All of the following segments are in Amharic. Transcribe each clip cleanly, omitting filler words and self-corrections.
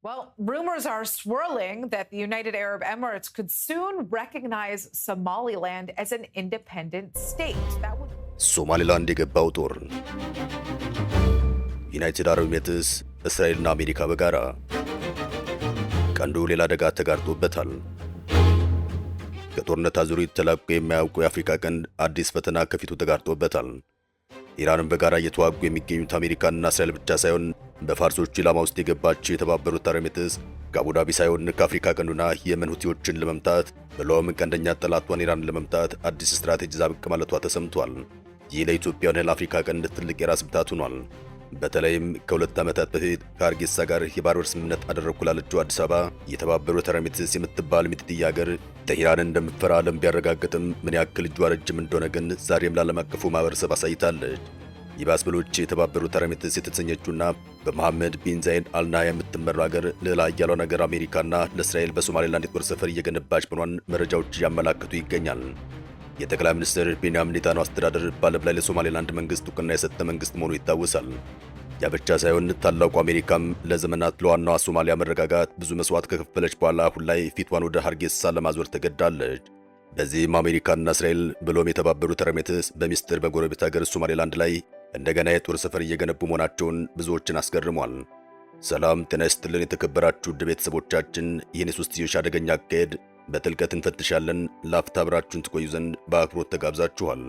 Well, rumors are swirling that the United Arab Emirates could soon recognize Somaliland as an independent state. ሶማሊላንድ የገባው ጦር ዩናይትድ አረብ ኤሚሬትስ እስራኤልና አሜሪካ በጋራ ቀንዱ ሌላ አደጋ ተጋርጦበታል። ከጦርነት አዙሪት ተላቆ የማያውቁ የአፍሪካ ቀንድ አዲስ ፈተና ከፊቱ ተጋርጦበታል። ኢራንን በጋራ እየተዋጉ የሚገኙት አሜሪካና እስራኤል ብቻ ሳይሆን በፋርሶቹ ኢላማ ውስጥ የገባችው የተባበሩት አረብ ኤሚሬትስ ከአቡዳቢ ሳይሆን ከአፍሪካ ቀንዱና የመን ሁቲዎችን ለመምታት ብለውም ቀንደኛ ጠላቷን ኢራንን ለመምታት አዲስ ስትራቴጂ ይዛ ብቅ ማለቷ ተሰምቷል። ይህ ለኢትዮጵያና ለአፍሪካ ቀንድ ትልቅ የራስ ምታት ሆኗል። በተለይም ከሁለት ዓመታት በፊት ከሀርጌሳ ጋር የባህር በር ስምምነት አደረግኩ ላለችው አዲስ አበባ የተባበሩት አረብ ኤሚሬትስ የምትባል ሚጢጥዬ ሀገር ኢራንን እንደምትፈራ ዓለም ቢያረጋግጥም ምን ያክል እጇ ረጅም እንደሆነ ግን ዛሬም ለዓለም አቀፉ ማህበረሰብ አሳይታለች። ይባስ ብሎች የተባበሩት አረብ ኤሚሬትስ የተሰኘችውና በመሐመድ ቢን ዛይድ አልናህያን የምትመራው ሀገር ልዕለ ኃያሏን ሀገር አሜሪካና ለእስራኤል በሶማሌላንድ የጦር ሰፈር እየገነባች መሆኗን መረጃዎች እያመላክቱ ይገኛል። የጠቅላይ ሚኒስትር ቤንያሚን ኔታንያሁ አስተዳደር በዓለም ላይ ለሶማሌላንድ መንግስት እውቅና የሰጠ መንግስት መሆኑ ይታወሳል። ያ ብቻ ሳይሆን ታላቁ አሜሪካም ለዘመናት ለዋናዋ ሶማሊያ መረጋጋት ብዙ መስዋዕት ከከፈለች በኋላ አሁን ላይ ፊቷን ወደ ሀርጌሳ ለማዞር ተገዳለች። በዚህም አሜሪካና እስራኤል ብሎም የተባበሩት አረብ ኤሚሬትስ በሚስጥር በጎረቤት ሀገር ሶማሌላንድ ላይ እንደገና የጦር ሰፈር እየገነቡ መሆናቸውን ብዙዎችን አስገርሟል። ሰላም ጤና ይስጥልን የተከበራችሁ ውድ ቤተሰቦቻችን፣ ይህን የሶስትዮሽ አደገኛ አካሄድ በጥልቀት እንፈትሻለን። ላፍታ አብራችሁን ትቆዩ ዘንድ በአክብሮት ተጋብዛችኋል።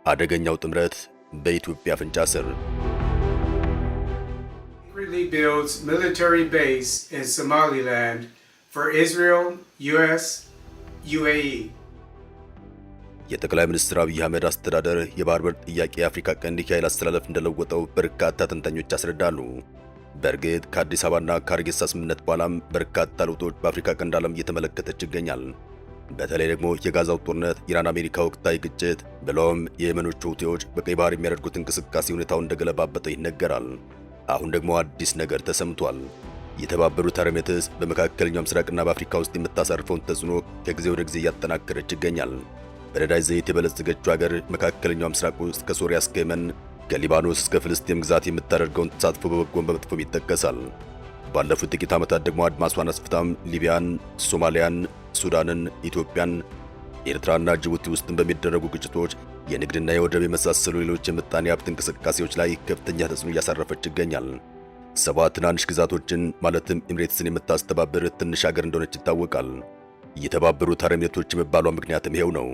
አደገኛው ጥምረት በኢትዮጵያ አፍንጫ ስር builds military base in Somaliland for Israel, US, UAE. የጠቅላይ ሚኒስትር አብይ አህመድ አስተዳደር የባህር በር ጥያቄ የአፍሪካ ቀንድ የኃይል አስተላለፍ እንደለወጠው በርካታ ተንታኞች ያስረዳሉ። በእርግጥ ከአዲስ አበባና ከሀርጌሳ ስምምነት በኋላም በርካታ ለውጦች በአፍሪካ ቀንድ ዓለም እየተመለከተች ይገኛል። በተለይ ደግሞ የጋዛው ጦርነት፣ ኢራን አሜሪካ ወቅታዊ ግጭት ብለውም የየመኖቹ ሁቲዎች በቀይ ባህር የሚያደርጉት እንቅስቃሴ ሁኔታውን እንደገለባበጠው ይነገራል። አሁን ደግሞ አዲስ ነገር ተሰምቷል። የተባበሩት አረብ ኤሚሬትስ በመካከለኛው ምስራቅና በአፍሪካ ውስጥ የምታሳርፈውን ተጽዕኖ ከጊዜ ወደ ጊዜ እያጠናከረች ይገኛል። በነዳጅ ዘይት የበለጸገችው ሀገር መካከለኛው ምስራቅ ውስጥ ከሶሪያ እስከ የመን ከሊባኖስ እስከ ፍልስጤም ግዛት የምታደርገውን ተሳትፎ በበጎም በመጥፎም ይጠቀሳል። ባለፉት ጥቂት ዓመታት ደግሞ አድማሷን አስፍታም ሊቢያን፣ ሶማሊያን፣ ሱዳንን፣ ኢትዮጵያን፣ ኤርትራና ጅቡቲ ውስጥ በሚደረጉ ግጭቶች የንግድና የወደብ የመሳሰሉ ሌሎች የምጣኔ ሀብት እንቅስቃሴዎች ላይ ከፍተኛ ተጽዕኖ እያሳረፈች ይገኛል። 7 ትናንሽ ግዛቶችን ማለትም ኤሚሬትስን የምታስተባብር ትንሽ ሀገር እንደሆነች ይታወቃል። የተባበሩት አረብ ኤሚሬቶች የመባሏ ምክንያትም ይሄው ነው።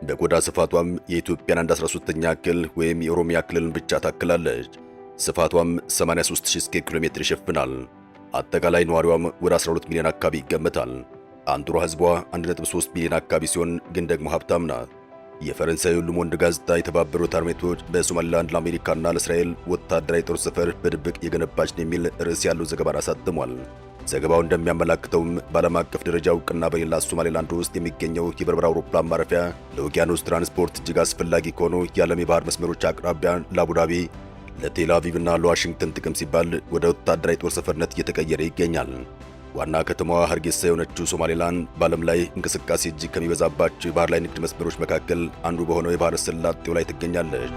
በቆዳ ስፋቷም የኢትዮጵያን 1/13ኛ ያክል ወይም የኦሮሚያ ክልልን ብቻ ታክላለች። ስፋቷም 83000 ስኩዌር ኪሎ ሜትር ይሸፍናል። አጠቃላይ ነዋሪዋም ወደ 12 ሚሊዮን አካባቢ ይገመታል። አንጡራ ህዝቧ 1.3 ሚሊዮን አካባቢ ሲሆን ግን ደግሞ ሀብታም ናት። የፈረንሳዩ ሉሞንድ ጋዜጣ የተባበሩት አረብ ኤሚሬቶች በሶማሊላንድ ለአሜሪካና ለእስራኤል ወታደራዊ ጦር ሰፈር በድብቅ የገነባች ነው የሚል ርዕስ ያለው ዘገባን አሳትሟል። ዘገባው እንደሚያመላክተውም በዓለም አቀፍ ደረጃ እውቅና በሌላት ሶማሌላንድ ውስጥ የሚገኘው የበርበራ አውሮፕላን ማረፊያ ለውቅያኖስ ትራንስፖርት እጅግ አስፈላጊ ከሆኑ የዓለም የባህር መስመሮች አቅራቢያ ለአቡዳቢ፣ ለቴል አቪቭ እና ለዋሽንግተን ጥቅም ሲባል ወደ ወታደራዊ ጦር ሰፈርነት እየተቀየረ ይገኛል። ዋና ከተማዋ ሀርጌሳ የሆነችው ሶማሌላንድ በዓለም ላይ እንቅስቃሴ እጅግ ከሚበዛባቸው የባህር ላይ ንግድ መስመሮች መካከል አንዱ በሆነው የባህር ሰላጤው ላይ ትገኛለች።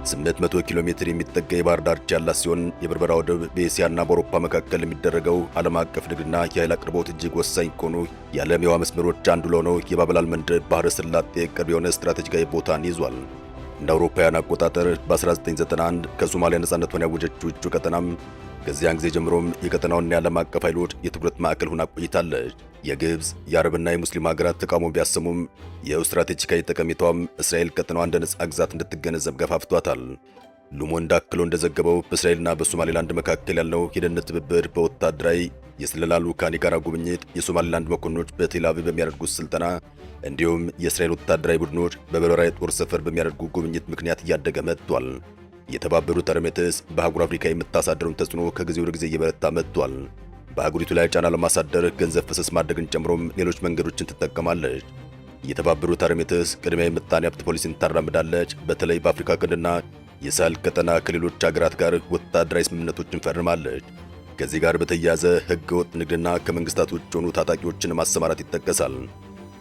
800 ኪሎ ሜትር የሚጠጋ የባህር ዳርቻ ያላት ሲሆን የበርበራ ወደብ በኤስያና በአውሮፓ መካከል የሚደረገው ዓለም አቀፍ ንግድና የኃይል አቅርቦት እጅግ ወሳኝ ከሆኑ የዓለም የውሃ መስመሮች አንዱ ለሆነው የባብ-ኤል መንደብ ባህረ ሰላጤ ቅርብ የሆነ ስትራቴጂካዊ ቦታን ይዟል። እንደ አውሮፓውያን አቆጣጠር በ1991 ከሶማሊያ ነጻነቷን ያወጀችው እጩ ቀጠናም ከዚያን ጊዜ ጀምሮም የቀጠናውና የዓለም አቀፍ ኃይሎች የትኩረት ማዕከል ሆና ቆይታለች። የግብፅ የአረብና የሙስሊም ሀገራት ተቃውሞ ቢያሰሙም ይኸው ስትራቴጂካዊ ጠቀሜታዋም እስራኤል ቀጠናዋ እንደ ነጻ ግዛት እንድትገነዘብ ገፋፍቷታል። ሉሞንድ አክሎ እንደዘገበው በእስራኤልና በሶማሌላንድ መካከል ያለው የደህንነት ትብብር በወታደራዊ የስለላ ልዑካን የጋራ ጉብኝት፣ የሶማሌላንድ መኮንኖች በቴል አቪቭ በሚያደርጉት ስልጠና እንዲሁም የእስራኤል ወታደራዊ ቡድኖች በበርበራ የጦር ሰፈር በሚያደርጉ ጉብኝት ምክንያት እያደገ መጥቷል። የተባበሩት አረብ ኤሚሬትስ በአህጉር አፍሪካ የምታሳድረውን ተጽዕኖ ከጊዜ ወደ ጊዜ እየበረታ መጥቷል። በአህጉሪቱ ላይ ጫና ለማሳደር ገንዘብ ፍሰስ ማድረግን ጨምሮም ሌሎች መንገዶችን ትጠቀማለች። የተባበሩት አረብ ኤሚሬትስ ቅድሚያ የምጣኔ ሀብት ፖሊሲን ታራምዳለች። በተለይ በአፍሪካ ቀንድና የሳህል ቀጠና ከሌሎች ሀገራት ጋር ወታደራዊ ስምምነቶችን ፈርማለች። ከዚህ ጋር በተያያዘ ሕገወጥ ንግድና ከመንግስታት ውጭ የሆኑ ታጣቂዎችን ማሰማራት ይጠቀሳል።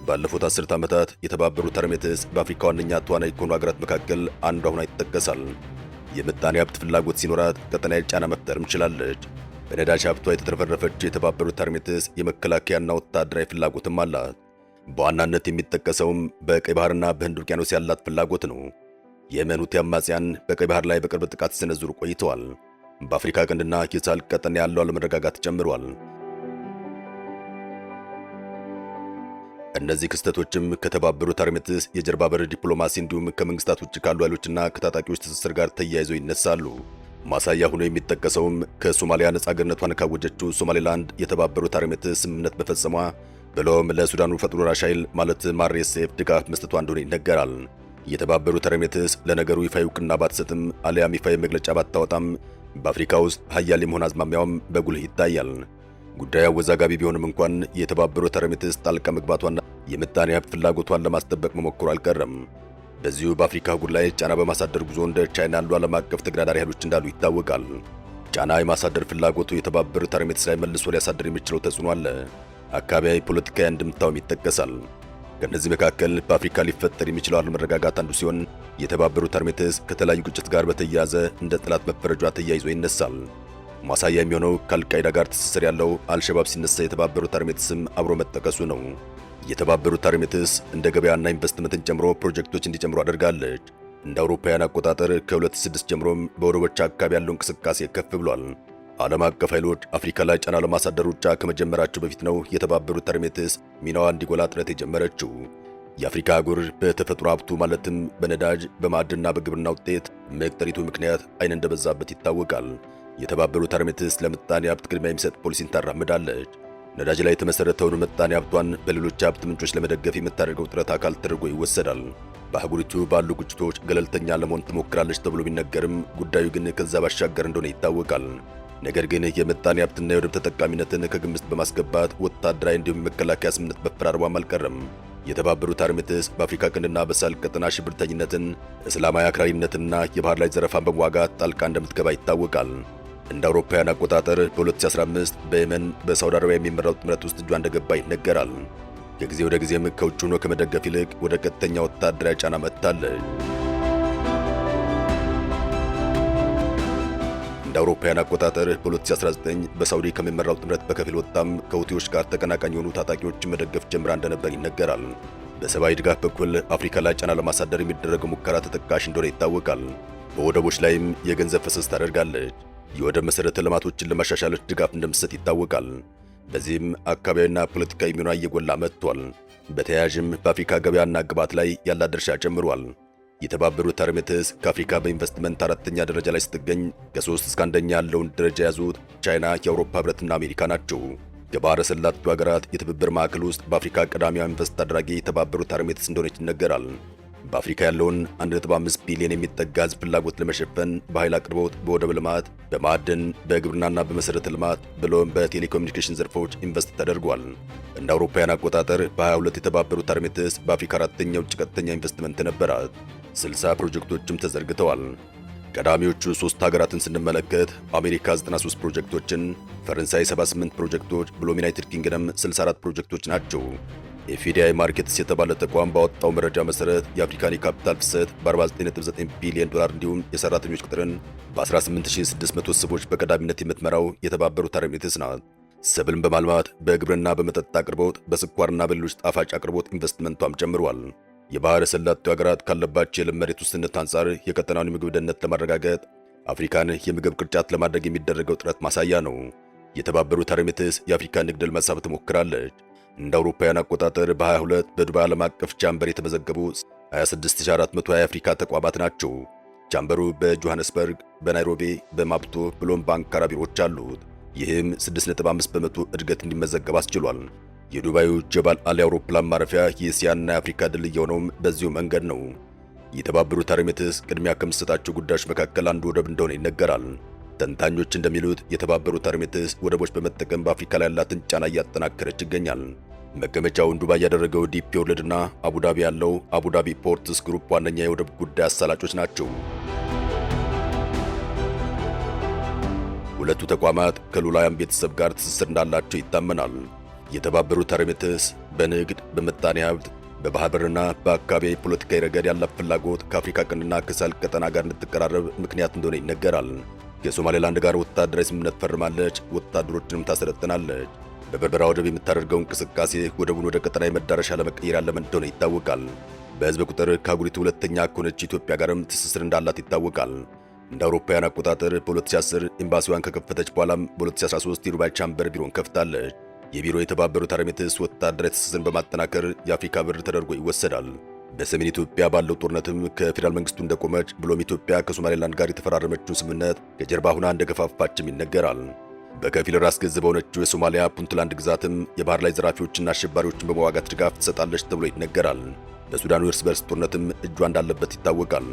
ባለፉት 10 ዓመታት የተባበሩት አረብ ኤሚሬትስ በአፍሪካ ዋነኛ ተዋናይ ከሆኑ ሀገራት መካከል አንዷ ሆና ይጠቀሳል። የምጣኔ ሀብት ፍላጎት ሲኖራት ቀጠናዊ ጫና መፍጠርም ችላለች። በነዳጅ ሀብቷ የተትረፈረፈች የተባበሩት አረብ ኤሚሬትስ የመከላከያና ወታደራዊ ፍላጎትም አላት። በዋናነት የሚጠቀሰውም በቀይ ባህርና በህንድ ውቅያኖስ ያላት ፍላጎት ነው። የየመን ሁቲ አማጽያን በቀይ ባህር ላይ በቅርብ ጥቃት ሲሰነዝሩ ቆይተዋል። በአፍሪካ ቀንድና የሳህል ቀጠና ያለው አለመረጋጋት ጨምሯል። እነዚህ ክስተቶችም ከተባበሩት አረብ ኤሚሬትስ የጀርባ በር ዲፕሎማሲ እንዲሁም ከመንግስታት ውጭ ካሉ ኃይሎችና ከታጣቂዎች ትስስር ጋር ተያይዘው ይነሳሉ። ማሳያ ሆኖ የሚጠቀሰውም ከሶማሊያ ነጻ አገርነቷን ካወጀችው ሶማሌላንድ የተባበሩት አረብ ኤሚሬትስ ስምምነት በፈጸሟ ብሎም ለሱዳኑ ፈጥኖ ደራሽ ኃይል ማለትም RSF ድጋፍ መስጠቷ እንደሆነ ይነገራል። የተባበሩት አረብ ኤሚሬትስ ለነገሩ ይፋዊ እውቅና ባትሰጥም አሊያም ይፋዊ መግለጫ ባታወጣም በአፍሪካ ውስጥ ሀያል የመሆን አዝማሚያውም በጉልህ ይታያል። ጉዳዩ አወዛጋቢ ቢሆንም እንኳን የተባበሩት አረብ ኤሚሬትስ ጣልቃ መግባቷና የምጣኔ ሀብት ፍላጎቷን ለማስጠበቅ መሞከሩ አልቀረም። በዚሁ በአፍሪካ አህጉር ላይ ጫና በማሳደር ጉዞ እንደ ቻይና ያሉ ዓለም አቀፍ ተገዳዳሪ ኃይሎች እንዳሉ ይታወቃል። ጫና የማሳደር ፍላጎቱ የተባበሩት አረብ ኤሚሬትስ ላይ መልሶ ሊያሳድር የሚችለው ተጽዕኖ አለ። አካባቢያዊ ፖለቲካዊ አንድምታውም ይጠቀሳል። ከእነዚህ መካከል በአፍሪካ ሊፈጠር የሚችለው አለመረጋጋት አንዱ ሲሆን የተባበሩት አረብ ኤሚሬትስ ከተለያዩ ግጭት ጋር በተያያዘ እንደ ጠላት መፈረጇ ተያይዞ ይነሳል። ማሳያ የሚሆነው ከአልቃይዳ ጋር ትስስር ያለው አልሸባብ ሲነሳ የተባበሩት አረብ ኤሚሬትስም አብሮ መጠቀሱ ነው። የተባበሩት አረብ ኤሚሬትስ እንደ ገበያና ኢንቨስትመንትን ጨምሮ ፕሮጀክቶች እንዲጨምሩ አድርጋለች። እንደ አውሮፓውያን አቆጣጠር ከ2006 ጀምሮም በወደቦች አካባቢ ያለው እንቅስቃሴ ከፍ ብሏል። ዓለም አቀፍ ኃይሎች አፍሪካ ላይ ጫና ለማሳደር ሩጫ ከመጀመራቸው በፊት ነው የተባበሩት አረብ ኤሚሬትስ ሚናዋ እንዲጎላ ጥረት የጀመረችው። የአፍሪካ አህጉር በተፈጥሮ ሀብቱ ማለትም በነዳጅ በማዕድንና በግብርና ውጤት መቅጠሪቱ ምክንያት ዓይን እንደበዛበት ይታወቃል። የተባበሩት አረብ ኤሚሬትስ ለምጣኔ ሀብት ቅድሚያ የሚሰጥ ፖሊሲን ታራምዳለች። ነዳጅ ላይ የተመሰረተውን ምጣኔ ሀብቷን በሌሎች ሀብት ምንጮች ለመደገፍ የምታደርገው ጥረት አካል ተደርጎ ይወሰዳል። በአህጉሪቱ ባሉ ግጭቶች ገለልተኛ ለመሆን ትሞክራለች ተብሎ ቢነገርም ጉዳዩ ግን ከዛ ባሻገር እንደሆነ ይታወቃል። ነገር ግን የምጣኔ ሀብትና የወደብ ተጠቃሚነትን ከግምት በማስገባት ወታደራዊ እንዲሁም የመከላከያ ስምምነት መፈራረሟም አልቀረም። የተባበሩት አረብ ኤሚሬትስ በአፍሪካ ቀንድና በሳህል ቀጠና ሽብርተኝነትን፣ እስላማዊ አክራሪነትና የባህር ላይ ዘረፋን በመዋጋት ጣልቃ እንደምትገባ ይታወቃል። እንደ አውሮፓውያን አቆጣጠር በ2015 በየመን በሳውዲ አረቢያ የሚመራው ጥምረት ውስጥ እጇ እንደገባ ይነገራል። ከጊዜ ወደ ጊዜም ከውጭ ሆኖ ከመደገፍ ይልቅ ወደ ቀጥተኛ ወታደራዊ ጫና መጥታለች። እንደ አውሮፓውያን አቆጣጠር በ2019 በሳውዲ ከሚመራው ጥምረት በከፊል ወጣም ከሁቲዎች ጋር ተቀናቃኝ የሆኑ ታጣቂዎችን መደገፍ ጀምራ እንደነበር ይነገራል። በሰብአዊ ድጋፍ በኩል አፍሪካ ላይ ጫና ለማሳደር የሚደረገው ሙከራ ተጠቃሽ እንደሆነ ይታወቃል። በወደቦች ላይም የገንዘብ ፈሰስ ታደርጋለች። የወደብ መሠረተ ልማቶችን ለማሻሻሎች ድጋፍ እንደምትሰጥ ይታወቃል። በዚህም አካባቢያዊና ፖለቲካዊ ሚና እየጎላ መጥቷል። በተያያዥም በአፍሪካ ገበያና ግብዓት ላይ ያላት ድርሻ ጨምሯል። የተባበሩት አረብ ኤሚሬትስ ከአፍሪካ በኢንቨስትመንት አራተኛ ደረጃ ላይ ስትገኝ ከ3 እስከ 1ኛ ያለውን ደረጃ የያዙት ቻይና፣ የአውሮፓ ህብረትና አሜሪካ ናቸው። ከባሕረ ሰላጤው ሀገራት የትብብር ማዕከል ውስጥ በአፍሪካ ቀዳሚዋ ኢንቨስት አድራጊ የተባበሩት አረብ ኤሚሬትስ እንደሆነች ይነገራል። በአፍሪካ ያለውን 1.5 ቢሊዮን የሚጠጋ ህዝብ ፍላጎት ለመሸፈን በኃይል አቅርቦት፣ በወደብ ልማት፣ በማዕድን፣ በግብርናና በመሠረተ ልማት ብሎም በቴሌኮሙኒኬሽን ዘርፎች ኢንቨስት ተደርጓል። እንደ አውሮፓውያን አቆጣጠር በ22 የተባበሩት አረብ ኤሚሬትስ በአፍሪካ አራተኛ ውጭ ቀጥተኛ ኢንቨስትመንት ነበራት። 60 ፕሮጀክቶችም ተዘርግተዋል። ቀዳሚዎቹ 3 ሀገራትን ስንመለከት አሜሪካ 93 ፕሮጀክቶችን፣ ፈረንሳይ 78 ፕሮጀክቶች ብሎም ዩናይትድ ኪንግደም 64 ፕሮጀክቶች ናቸው። ኤፍዲአይ ማርኬትስ የተባለ ተቋም ባወጣው መረጃ መሰረት የአፍሪካን የካፒታል ፍሰት በ49.9 ቢሊዮን ዶላር እንዲሁም የሰራተኞች ቁጥርን በ18600 ሰዎች በቀዳሚነት የምትመራው የተባበሩት አረብ ኤሚሬትስ ናት። ሰብልን በማልማት በግብርና፣ በመጠጥ አቅርቦት፣ በስኳርና በሌሎች ጣፋጭ አቅርቦት ኢንቨስትመንቷም ጨምሯል። የባሕረ ሰላጤው ሀገራት ካለባቸው የለም መሬት ውስንነት አንጻር የቀጠናውን የምግብ ደህንነት ለማረጋገጥ አፍሪካን የምግብ ቅርጫት ለማድረግ የሚደረገው ጥረት ማሳያ ነው። የተባበሩት አረብ ኤሚሬትስ የአፍሪካን ንግድ ለመሳብ ትሞክራለች። እንደ አውሮፓውያን አቆጣጠር በ22 በዱባይ ዓለም አቀፍ ቻምበር የተመዘገቡ 26420 የአፍሪካ ተቋማት ናቸው። ቻምበሩ በጆሃንስበርግ፣ በናይሮቢ፣ በማፑቶ ብሎም በአንካራ ቢሮዎች አሉት። ይህም 6.5 በመቶ እድገት እንዲመዘገብ አስችሏል። የዱባዩ ጀባል አሊ አውሮፕላን ማረፊያ የእስያና የአፍሪካ ድልድይ የሆነውም በዚሁ መንገድ ነው። የተባበሩት አረብ ኤሚሬትስ ቅድሚያ ከምትሰጣቸው ጉዳዮች መካከል አንዱ ወደብ እንደሆነ ይነገራል። ተንታኞች እንደሚሉት የተባበሩት አረብ ኤሚሬትስ ወደቦች በመጠቀም በአፍሪካ ላይ ያላትን ጫና እያጠናከረች ይገኛል። መቀመጫውን ዱባይ ያደረገው ዲፒ ወርልድና አቡዳቢ ያለው አቡዳቢ ፖርትስ ግሩፕ ዋነኛ የወደብ ጉዳይ አሳላጮች ናቸው። ሁለቱ ተቋማት ከሉላውያን ቤተሰብ ጋር ትስስር እንዳላቸው ይታመናል። የተባበሩት አረብ ኤሚሬትስ በንግድ፣ በምጣኔ ሀብት፣ በባህር በርና በአካባቢ ፖለቲካዊ ረገድ ያላት ፍላጎት ከአፍሪካ ቀንድና ከሳህል ቀጠና ጋር እንድትቀራረብ ምክንያት እንደሆነ ይነገራል። ከሶማሌላንድ ጋር ወታደራዊ ስምምነት ፈርማለች፣ ወታደሮችንም ታሰለጥናለች። በበርበራ ወደብ የምታደርገው እንቅስቃሴ ወደቡን ወደ ቀጠናዊ መዳረሻ ለመቀየር ያለመ እንደሆነ ይታወቃል። በሕዝብ ቁጥር ከአህጉሪቱ ሁለተኛ ከሆነች ኢትዮጵያ ጋርም ትስስር እንዳላት ይታወቃል። እንደ አውሮፓውያን አቆጣጠር በ2010 ኤምባሲዋን ከከፈተች በኋላም በ2013 የዱባይ ቻምበር ቢሮን ከፍታለች። የቢሮ የተባበሩት አረብ ኤሚሬትስ ወታደራዊ ትስስርን በማጠናከር የአፍሪካ በር ተደርጎ ይወሰዳል። በሰሜን ኢትዮጵያ ባለው ጦርነትም ከፌዴራል መንግስቱ እንደቆመች ብሎም ኢትዮጵያ ከሶማሌላንድ ጋር የተፈራረመችውን ስምምነት ከጀርባ ሆና እንደገፋፋችም ይነገራል። በከፊል ራስ ገዝ በሆነችው የሶማሊያ ፑንትላንድ ግዛትም የባህር ላይ ዘራፊዎችና አሸባሪዎችን በመዋጋት ድጋፍ ትሰጣለች ተብሎ ይነገራል። በሱዳኑ እርስ በርስ ጦርነትም እጇ እንዳለበት ይታወቃል።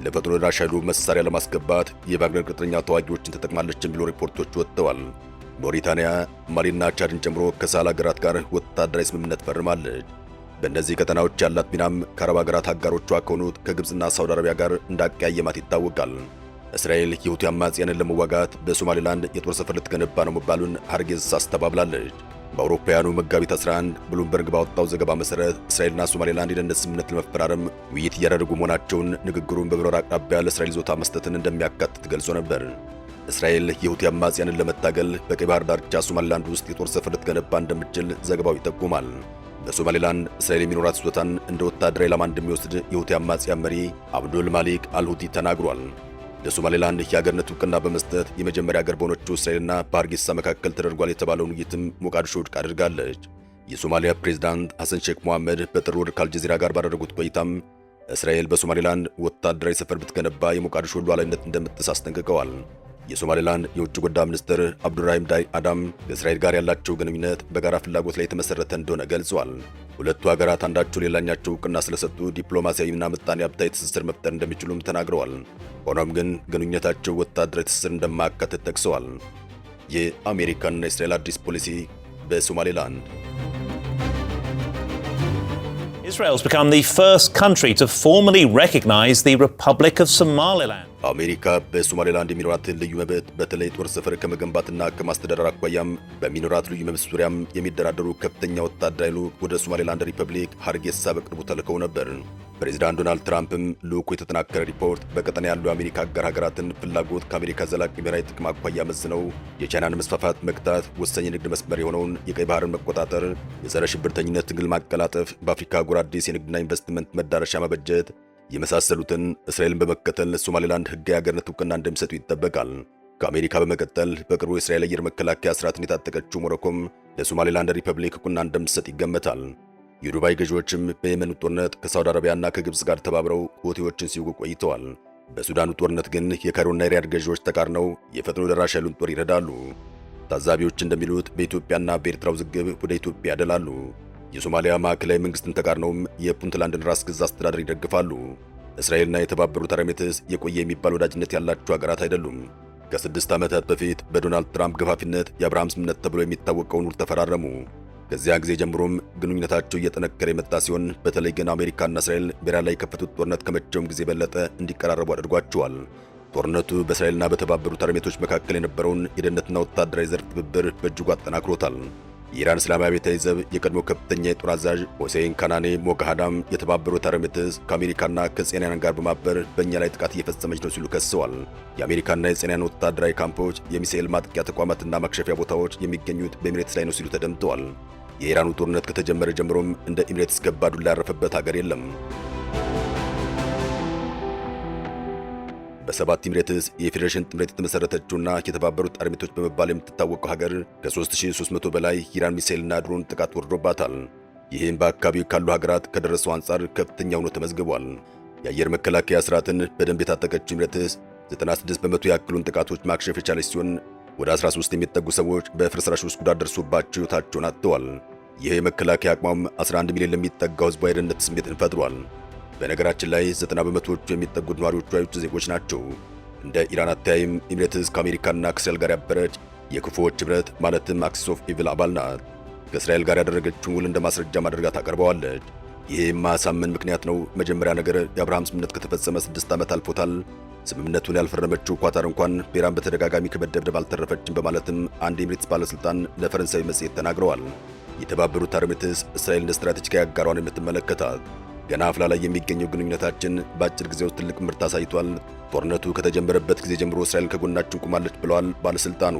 ለፈጥኖ ደራሽ ኃይሉ መሳሪያ ለማስገባት የባግነር ቅጥረኛ ተዋጊዎችን ተጠቅማለች የሚሉ ሪፖርቶች ወጥተዋል። ሞሪታንያ፣ ማሊና ቻድን ጨምሮ ከሳህል ሀገራት ጋር ወታደራዊ ስምምነት ፈርማለች። በእነዚህ ቀጠናዎች ያላት ሚናም ከአረብ ሀገራት አጋሮቿ ከሆኑት ከግብፅና ሳውዲ አረቢያ ጋር እንዳቀያየማት ይታወቃል። እስራኤል የሁቲ አማጽያንን ለመዋጋት በሶማሌላንድ የጦር ሰፈር ልትገነባ ነው መባሉን ሀርጌዝ አስተባብላለች። በአውሮፓውያኑ መጋቢት 11 ብሉምበርግ ባወጣው ዘገባ መሰረት እስራኤልና ሶማሌላንድ የደህንነት ስምምነት ለመፈራረም ውይይት እያደረጉ መሆናቸውን፣ ንግግሩን በበርበራ አቅራቢያ ለእስራኤል ይዞታ መስጠትን እንደሚያካትት ገልጾ ነበር። እስራኤል የሁቲ አማጽያንን ለመታገል በቀይ ባህር ዳርቻ ሶማሌላንድ ውስጥ የጦር ሰፈር ልትገነባ እንደምትችል ዘገባው ይጠቁማል። በሶማሌላንድ እስራኤል የሚኖራት ይዞታን እንደ ወታደራዊ ኢላማ እንደሚወስድ የሁቲ አማጽያን መሪ አብዱል ማሊክ አልሁቲ ተናግሯል። ለሶማሌላንድ የሀገርነት ዕውቅና በመስጠት የመጀመሪያ ሀገር በሆነችው እስራኤልና በሀርጌሳ መካከል ተደርጓል የተባለውን ውይይትም ሞቃዲሾ ውድቅ አድርጋለች። የሶማሊያ ፕሬዝዳንት ሐሰን ሼክ መሐመድ በጥር ወር ከአልጀዚራ ጋር ባደረጉት ቆይታም እስራኤል በሶማሌላንድ ወታደራዊ ሰፈር ብትገነባ የሞቃዲሾ ሉዓላዊነት እንደምትጥስ አስጠንቅቀዋል። የሶማሌላንድ የውጭ ጉዳይ ሚኒስትር አብዱራሂም ዳይ አዳም ከእስራኤል ጋር ያላቸው ግንኙነት በጋራ ፍላጎት ላይ የተመሰረተ እንደሆነ ገልጸዋል። ሁለቱ ሀገራት አንዳቸው ሌላኛቸው ዕውቅና ስለሰጡ ዲፕሎማሲያዊና ምጣኔ ሀብታዊ ትስስር መፍጠር እንደሚችሉም ተናግረዋል። ሆኖም ግን ግንኙነታቸው ወታደራዊ ትስስር እንደማያካትት ጠቅሰዋል። የአሜሪካና የእስራኤል አዲስ ፖሊሲ በሶማሌላንድ Israel has become the first country to formally recognize the Republic of Somaliland. አሜሪካ በሶማሌላንድ የሚኖራትን ልዩ መብት በተለይ ጦር ሰፈር ከመገንባትና ከማስተዳደር አኳያም በሚኖራት ልዩ መብት ዙሪያም የሚደራደሩ ከፍተኛ ወታደራዊ ልዑክ ወደ ሶማሌላንድ ሪፐብሊክ ሀርጌሳ በቅርቡ ተልከው ነበር። ፕሬዚዳንት ዶናልድ ትራምፕም ልዑኩ የተጠናከረ ሪፖርት በቀጠና ያሉ የአሜሪካ አጋር ሀገራትን ፍላጎት ከአሜሪካ ዘላቂ ብሔራዊ ጥቅም አኳያ መዝነው የቻይናን መስፋፋት መግታት፣ ወሳኝ የንግድ መስመር የሆነውን የቀይ ባህርን መቆጣጠር፣ የጸረ ሽብርተኝነት ትግል ማቀላጠፍ፣ በአፍሪካ አህጉር አዲስ የንግድና ኢንቨስትመንት መዳረሻ መበጀት የመሳሰሉትን እስራኤልን በመከተል ሶማሌላንድ ሕጋዊ አገርነት ዕውቅና እንደሚሰጡ ይጠበቃል። ከአሜሪካ በመቀጠል በቅርቡ የእስራኤል አየር መከላከያ ስርዓትን የታጠቀችው ሞሮኮም ለሶማሌላንድ ሪፐብሊክ ዕውቅና እንደምትሰጥ ይገመታል። የዱባይ ገዢዎችም በየመኑ ጦርነት ከሳውዲ አረቢያና ከግብፅ ጋር ተባብረው ሁቲዎችን ሲወጉ ቆይተዋል። በሱዳኑ ጦርነት ግን የካይሮና የሪያድ ገዢዎች ተቃርነው የፈጥኖ ደራሽ ኃይሉን ጦር ይረዳሉ። ታዛቢዎች እንደሚሉት በኢትዮጵያና በኤርትራ ውዝግብ ወደ ኢትዮጵያ ያደላሉ። የሶማሊያ ማዕከላዊ መንግስትን ተቃርነውም የፑንትላንድን ራስ ገዝ አስተዳደር ይደግፋሉ። እስራኤልና የተባበሩት አረብ ኤሚሬትስ የቆየ የሚባል ወዳጅነት ያላቸው ሀገራት አይደሉም። ከ6 ዓመታት በፊት በዶናልድ ትራምፕ ገፋፊነት የአብርሃም ስምምነት ተብሎ የሚታወቀውን ውል ተፈራረሙ። ከዚያ ጊዜ ጀምሮም ግንኙነታቸው እየጠነከረ የመጣ ሲሆን በተለይ ግን አሜሪካና እስራኤል በኢራን ላይ የከፈቱት ጦርነት ከመቼውም ጊዜ በለጠ እንዲቀራረቡ አድርጓቸዋል። ጦርነቱ በእስራኤልና በተባበሩት አረብ ኤሚሬቶች መካከል የነበረውን የደህንነትና ወታደራዊ ዘርፍ ትብብር በእጅጉ አጠናክሮታል። የኢራን እስላማዊ አብዮታዊ ዘብ የቀድሞ ከፍተኛ የጦር አዛዥ ሁሴይን ካናኔ ሞጋሃዳም የተባበሩት አረብ ኤሚሬትስ ከአሜሪካና ከጽዮናውያን ጋር በማበር በእኛ ላይ ጥቃት እየፈጸመች ነው ሲሉ ከሰዋል። የአሜሪካና የጽዮናውያን ወታደራዊ ካምፖች፣ የሚሳኤል ማጥቂያ ተቋማትና ማክሸፊያ ቦታዎች የሚገኙት በኤሚሬትስ ላይ ነው ሲሉ ተደምጠዋል። የኢራኑ ጦርነት ከተጀመረ ጀምሮም እንደ ኤሚሬትስ ከባድ ዱላ ያረፈበት ሀገር የለም። በሰባት ኤሚሬትስ የፌዴሬሽን ጥምረት የተመሰረተችውና የተባበሩት አረብ ኤሚሬቶች በመባል የምትታወቀው ሀገር ከ3300 በላይ የኢራን ሚሳኤልና ድሮን ጥቃት ወርዶባታል። ይህም በአካባቢው ካሉ ሀገራት ከደረሰው አንጻር ከፍተኛ ሆኖ ተመዝግቧል። የአየር መከላከያ ስርዓትን በደንብ የታጠቀችው ኤሚሬትስ 96 በመቶ ያክሉን ጥቃቶች ማክሸፍ የቻለች ሲሆን ወደ 13 የሚጠጉ ሰዎች በፍርስራሽ ውስጥ ጉዳት ደርሶባቸው ሕይወታቸውን አጥተዋል። ይህ የመከላከያ አቅሟም 11 ሚሊዮን ለሚጠጋው ሕዝባዊ የደህንነት ስሜትን ፈጥሯል። በነገራችን ላይ 90 በመቶዎቹ የሚጠጉት ነዋሪዎቿ የውጭ ዜጎች ናቸው። እንደ ኢራን አተያይም ኤሚሬትስ ከአሜሪካና ከእስራኤል ጋር ያበረች የክፉዎች ኅብረት ማለትም አክሲስ ኦፍ ኢቪል አባል ናት። ከእስራኤል ጋር ያደረገችውን ውል እንደ ማስረጃ ማድረጋ ታቀርበዋለች። ይህ ማሳመን ምክንያት ነው። መጀመሪያ ነገር የአብርሃም ስምምነት ከተፈጸመ 6 ዓመት አልፎታል። ስምምነቱን ያልፈረመችው ኳታር እንኳን በኢራን በተደጋጋሚ ከመደብደብ አልተረፈችም በማለትም አንድ ኤሚሬትስ ባለስልጣን ለፈረንሳዊ መጽሔት ተናግረዋል። የተባበሩት አረብ ኤሚሬትስ እስራኤል እንደ ስትራቴጂካዊ አጋሯን የምትመለከታት ገና አፍላ ላይ የሚገኘው ግንኙነታችን በአጭር ጊዜ ውስጥ ትልቅ ምርት አሳይቷል። ጦርነቱ ከተጀመረበት ጊዜ ጀምሮ እስራኤል ከጎናችን ቆማለች ብለዋል ባለስልጣኑ።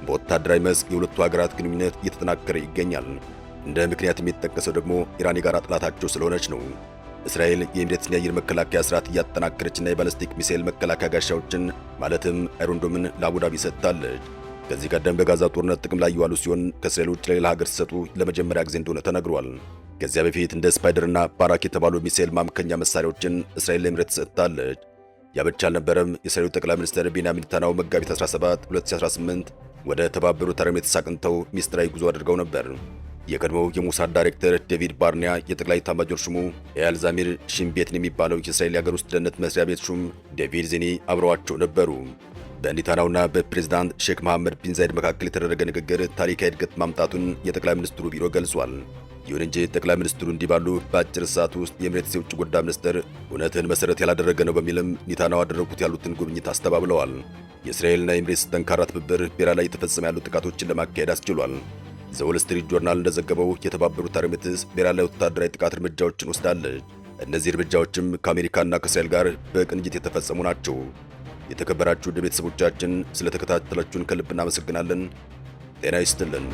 በወታደራዊ መስክ የሁለቱ ሀገራት ግንኙነት እየተጠናከረ ይገኛል። እንደ ምክንያት የሚጠቀሰው ደግሞ ኢራን የጋራ ጠላታቸው ስለሆነች ነው። እስራኤል የኤሚሬትስን የአየር መከላከያ ስርዓት እያጠናከረችና የባለስቲክ ሚሳኤል መከላከያ ጋሻዎችን ማለትም አይሮንዶምን ለአቡዳቢ ሰጥታለች። ከዚህ ቀደም በጋዛ ጦርነት ጥቅም ላይ የዋሉ ሲሆን ከእስራኤል ውጭ ለሌላ ሀገር ሲሰጡ ለመጀመሪያ ጊዜ እንደሆነ ተነግሯል። ከዚያ በፊት እንደ ስፓይደርና ባራክ የተባሉ ሚሳኤል ማምከኛ መሳሪያዎችን እስራኤል ለኤሚሬትስ ሰጥታለች። ያ ብቻ አልነበረም። የእስራኤሉ ጠቅላይ ሚኒስትር ቤንያሚን ኔታንያሁ መጋቢት 17 2018 ወደ ተባበሩት አረብ ኤሚሬትስ አቅንተው ሚስጥራዊ ጉዞ አድርገው ነበር። የቀድሞው የሙሳድ ዳይሬክተር ዴቪድ ባርኒያ፣ የጠቅላይ ኤታማዦር ሹሙ ኤያል ዛሚር ሺንቤትን የሚባለው የእስራኤል የሀገር ውስጥ ደህንነት መስሪያ ቤት ሹም ዴቪድ ዚኒ አብረዋቸው ነበሩ። በኔታንያሁና በፕሬዝዳንት ሼክ መሐመድ ቢን ዛይድ መካከል የተደረገ ንግግር ታሪካዊ እድገት ማምጣቱን የጠቅላይ ሚኒስትሩ ቢሮ ገልጿል። ይሁን እንጂ ጠቅላይ ሚኒስትሩ እንዲህ ባሉ በአጭር ሰዓት ውስጥ የኤሚሬትስ የውጭ ጉዳይ ሚኒስትር እውነትን መሰረት ያላደረገ ነው በሚልም ኔታንያሁ አደረጉት ያሉትን ጉብኝት አስተባብለዋል። የእስራኤልና የኤሚሬትስ ጠንካራ ትብብር በኢራን ላይ የተፈጸመ ያሉ ጥቃቶችን ለማካሄድ አስችሏል። ዘ ስትሪት ጆርናል እንደዘገበው የተባበሩት አረብ ኤሚሬትስ በኢራን ላይ ወታደራዊ ጥቃት እርምጃዎችን ወስዳለች። እነዚህ እርምጃዎችም ከአሜሪካና ከእስራኤል ጋር በቅንጅት የተፈጸሙ ናቸው። የተከበራችሁ ውድ ቤተሰቦቻችን ስለተከታተላችሁን ከልብ እናመሰግናለን። ጤና ይስጥልን።